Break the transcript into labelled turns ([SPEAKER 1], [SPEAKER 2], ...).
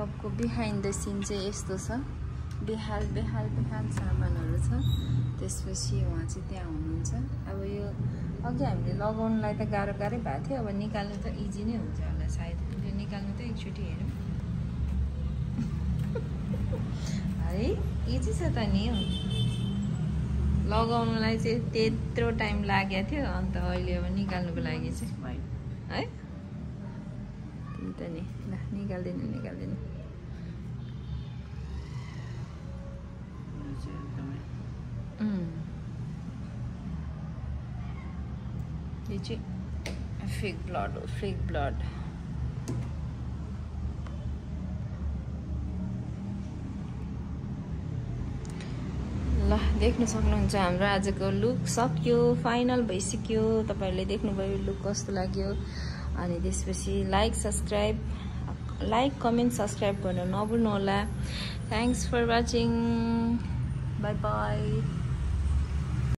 [SPEAKER 1] मेकअपको behind the scene चाहिँ यस्तो छ। बेहाल सामानहरू छ। त्यसपछि उहाँ चाहिँ त्यहाँ हुनुहुन्छ। अब यो अघि हामीले लगाउनलाई त गाह्रो भएको थियो, अब निकाल्नु त इजी नै हुन्छ होला सायद। यो निकाल्नु त एकचोटि हेरौँ है, इजी छ त नि। हो लगाउनलाई चाहिँ त्यत्रो टाइम लागेको थियो, अन्त अहिले अब निकाल्नुको लागि चाहिँ है त्यही त नि। ल निकाल्दिनु यो चाहिँ फेक ब्लड हो, फेक ब्लड। ल देख्न सक्नुहुन्छ हाम्रो आजको लुक सक्यो, फाइनल भइसक्यो। तपाईहरुले देख्नुभयो लुक कस्तो लाग्यो। अनि त्यसपछि लाइक कमेन्ट सब्स्क्राइब गर्न नभुल्नु होला। Thanks for watching, bye by.